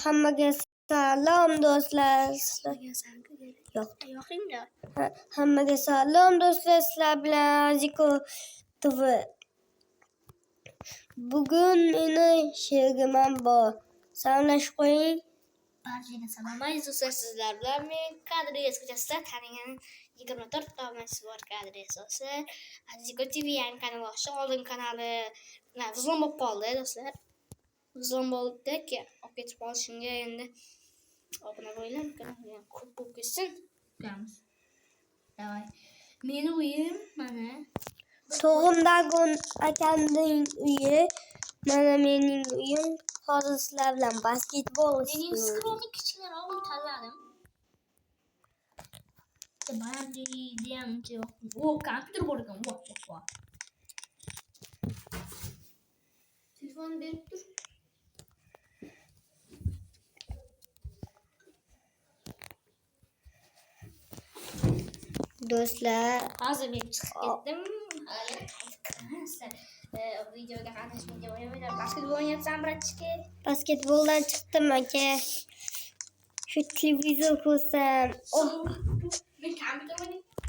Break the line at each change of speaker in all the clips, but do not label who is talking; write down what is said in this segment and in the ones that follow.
Hammaga salom do'stlar. Yo'q. Hammaga salom do'stlar. Sizlar bilan Aziko TV. Bugun meni she'rim bor. Salomlashib qo'ying.
Barchaga salom. Aziz do'stlar, sizlar bilan men kadrga sizlar tanigan 24 ta obunachi bor kadrga asosida Aziko TV yangi kanal ochdi. Oldin kanali vizlon bo'lib qoldi do'stlar. Vizlon bo'ldi-ki, olib ketib qoldi. Shunga endi obuna bo'linglar, kanalga ko'p bo'lib ketsin. Ko'ramiz. Davay. Meni uyim mana
To'g'imdagun akamning uyi, mana mening uyim. Hozir sizlar bilan basketbol
mening skromnik kichkinaroq uy tanladim. Balandligida ham uncha yo'q. O, kompyuter bor ekan. Voh. Telefon berib tur.
Do'stlar,
Hozir men chiqib ketdim. Videoga qatnashmaydi o'ynamayman. Basketbol o'ynayapsan, bratchiki.
basketboldan chiqdim aka. Shu televizor ko'rsam.
Men kompyuter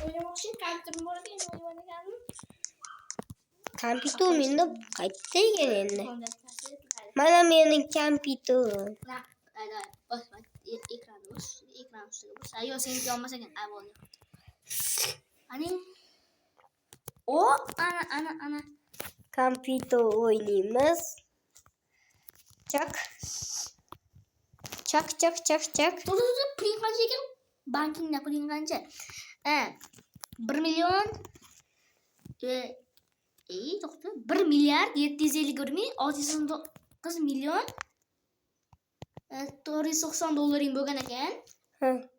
o'ynamoqchi, kompyuterim bor ekan, o'ynagandim.
Kompyuter menda qayerda ekan endi? Mana mening kompyuterim.
Bos, ekran ustiga bos. Ayo, seniki olmasa ekan, avvalni. Ana.
Kompyuter o'ynaymiz. Chak.
To'g'ri, pul qancha ekan? Bankingda puling qancha? 1 million 1 milliard 751 ming 609 million 490 dollaring bo'lgan ekan.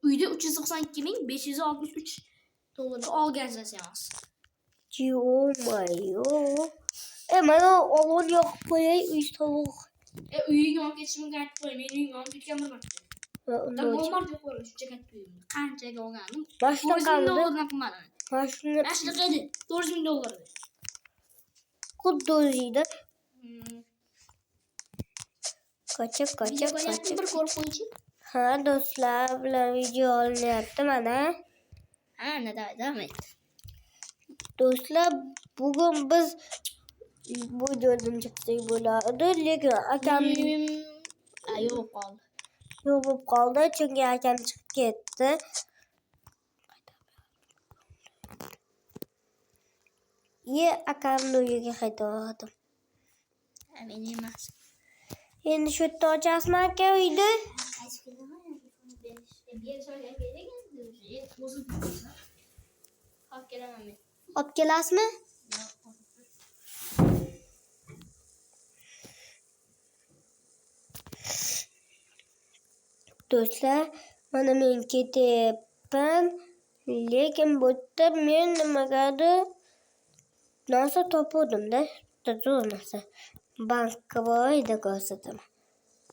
Uyda 392 ming 563 dollarga olgansiz emas.
Yo-mayo. Mana ovul yoqib qo'yay, uy sovuq.
Uyingga olib ketish mumkin aytib qo'y. Men uyimga olib ketgan bo'lman. Dollar deb qo'ydim, shuncha katta uyimni. Qanchaga olganim?
Mashina qanday?
$400,000 qilmadim. Mashina qanday? $400,000.
Xuddi o'zingda. Qochib.
Bir ko'rib qo'ychi.
Ha, do'stlar bilan video olinyapti mana.
Davom et.
Do'stlar, bugun biz bu joydan chiqsak bo'ladi, lekin akam
yo'q qoldi.
Yo'q bo'lib qoldi, chunki akam chiqib ketdi. Akamning uyiga qaytadim.
Men emas.
Endi shu yerda ochasizmi aka uyni? Olib kelasizmi? Do'stlar, mana men ketyapman, lekin bu yerda men nimagadir narsa topdim-da, zo'r narsa. Bankka borayda ko'rsataman.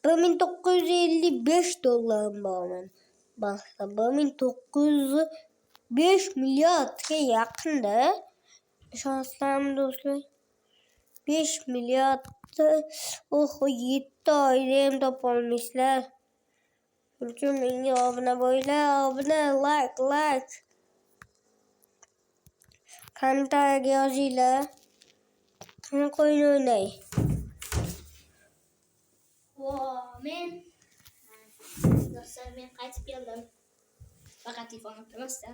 $1955 bor bankda. 1905 milliardga yaqinda. Ishonsizlarmi do'stlar? 5 milliard. 7 oyda ham topolmaysizlar. Uchun menga obuna bo'linglar, like. Kommentariyga yozinglar. Qani qo'yin o'ynay.
Men do'stlar, men qaytib keldim. Faqat telefonimni emasdan.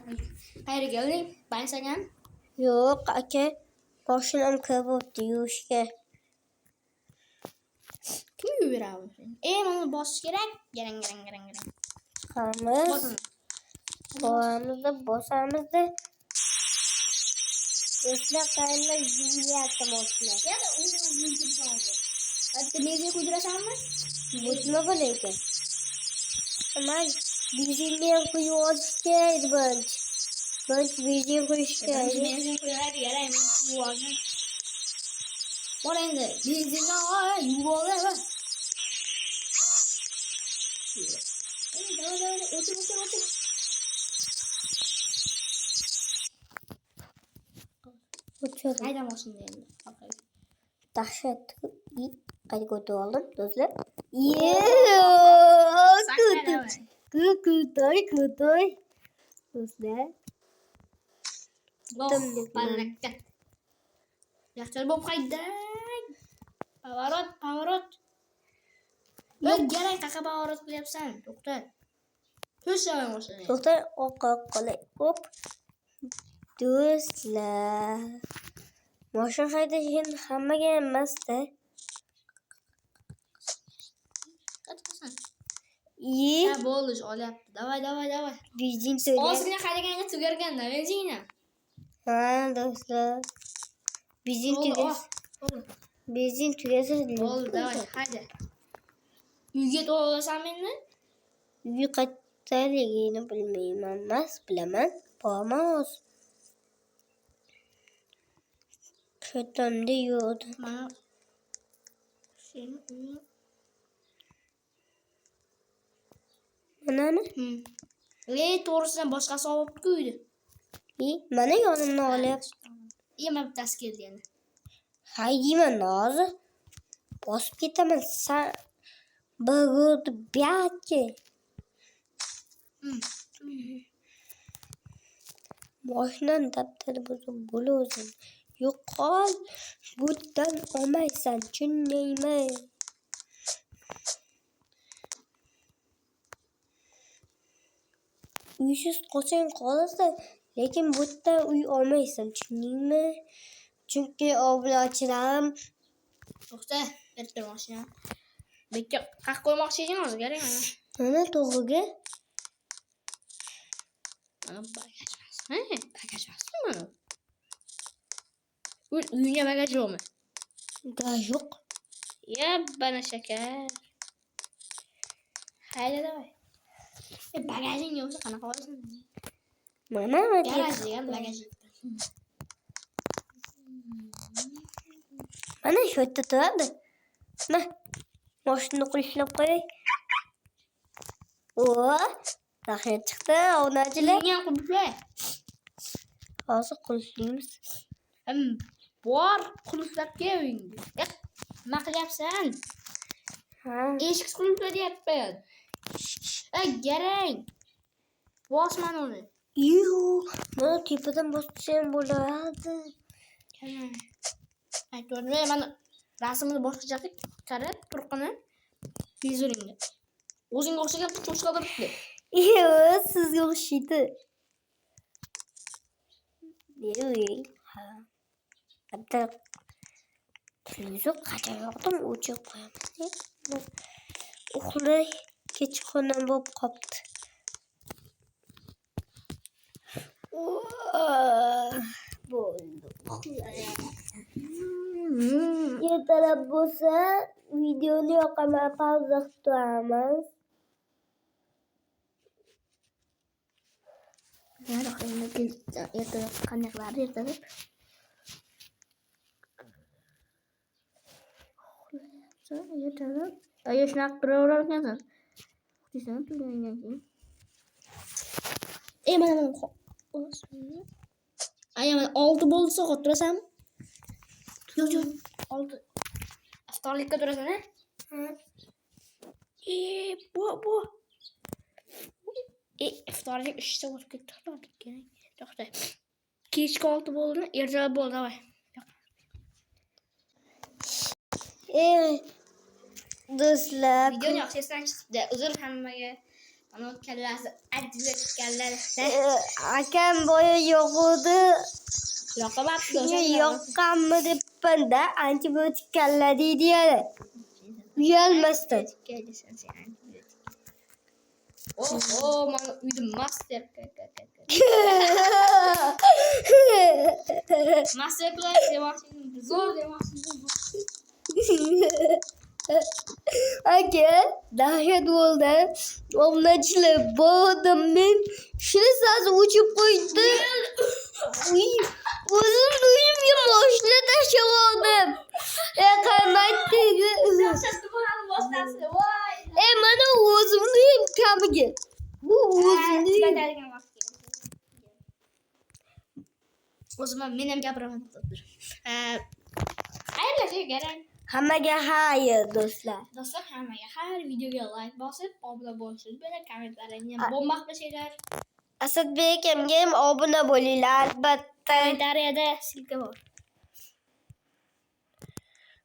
Qayerga kelding? Bansagan?
Yo'q, aka. Mashinam kiribdi yuvishga.
Kim yuvaradi? Mana bosish kerak. Garang.
Chiqamiz. Bosamiz-da. Do'stlar, qayerlar yuvilyapti mashina.
Yana uni yurib oldi. Hatta menga kudirasanmi?
Nima bo'laykan? Amal benzinni ham quyib olish kerak bunch. Benzin quyish kerak.
Benzin quyadi, yaray men yuvib oldim. Bor endi, benzinni yuvib olaman. Davay, o'tir. Qayda mashina endi?
Dahshat. Qayda ko'tarib oldim, do'stlar. Kutoy. Do'stlar.
Balakka. Yaxshi bo'lib qaytding. Pavorot. Garang qaqa pavorot qilyapsan. To'xta. To'shamay boshlaydi.
To'xta, oqa qolay. Hop. Do'stlar. Mashina haydashni hammaga emas-da.
Qatqasan.
Ha,
bo'ldi, olyapti. Davay.
Benzin to'la.
Ozgina haydaganga tugarganda, benzina.
Ha, do'stlar. Benzin tugasa.
Bo'ldi, davay, hayda. Uyga to'lasan meni?
Uyga qayerligini bilmayman, mas bilaman. Boramiz. Shotamda yo'qdi.
Mana seni uying.
Manami?
To'g'risidan boshqasi olibdi uyni.
Mana yonimni olyapti.
Yana bittasi keldi yana.
Hayman hozir. Bosib ketaman. Sen bag'od biatchi. Mashinaning dabdari bo'lsin. Yo'qol. Bundan olmaysan, tushunmaymi? Uysiz qolsang qolasan, lekin bu yerda uy olmaysan, tushundingmi? Chunki obunachilarim
To'xta, erta mashina. Bekka qaq qo'ymoqchi ekan hozir garang mana.
mana to'g'riga.
Mana bagaj emas. Bagaj emasmi mana? Uyga bagaj yo'qmi?
Gaz yo'q.
Ya bana shakar. Hayda davay. Bagajing yo'qsa qanaqa olasan?
Mana
Garajga bagaj.
mana shu yerda turadi. Mashina qulflab qo'yay. Rahmat chiqdi, obunachilar.
Uyga qulflay.
Hozir qulflaymiz.
Bor qulflab kel uyingga. Nima qilyapsan? Eshik qulfla deyapman. Garang. Bosman uni.
Mana tepadan bossam bo'ladi.
Aytdim, mana rasmini boshqacha qarab turqini vizoringda. O'zingga o'xshagan cho'chqa turibdi.
Sizga o'xshaydi. Bitta televizor qancha yoqdim, o'chirib qo'yaman. Uxlay kechqurun bo'lib qopti. Ertalab bo'lsa videoni yoqaman, pauza qilib turamiz.
Ertalab qanday qilardi ertalab? Ertalab shunaqa qiraverar ekansan. Uxlaysan turgandan keyin. Mana mana olti bo'lsa xotirasanmi? Yo'q, olti. Aftorlikka turasan, ha? Bu. Aftorlik 3 soat ketdi. To'xta. Kechki 6 bo'ldimi? Ertalab bo'ldi, davay.
Do'stlar,
Videoni yoqtirsan chiqibdi. Uzr hammaga. Mana kallasi ajib chiqqanlar.
akam boya yo'qdi.
Yoqamabdi.
Yoqqanmi debman-da, antibiotik kalla deydi yana. Uyalmasdan.
Mana uyda master. Master class demoqchim, zo'r demoqchim.
Aka, dahshat bo'ldi. Obunachilar bordim men. Shuni o'chib qo'ydi. O'zim uyimga mashina tashlab oldim. Qamaytdi. Mana o'zimni uyim kamiga. Bu o'zimni.
O'zim men ham gapiraman. Xayrlashing garang.
Hammaga xayr do'stlar.
Do'stlar, hammaga har videoga like bosib, obuna bo'lishni bilan kommentlaringni ham bomba qilinglar.
Asadbek akamga ham obuna bo'linglar albatta.
Kommentariyada silka bor.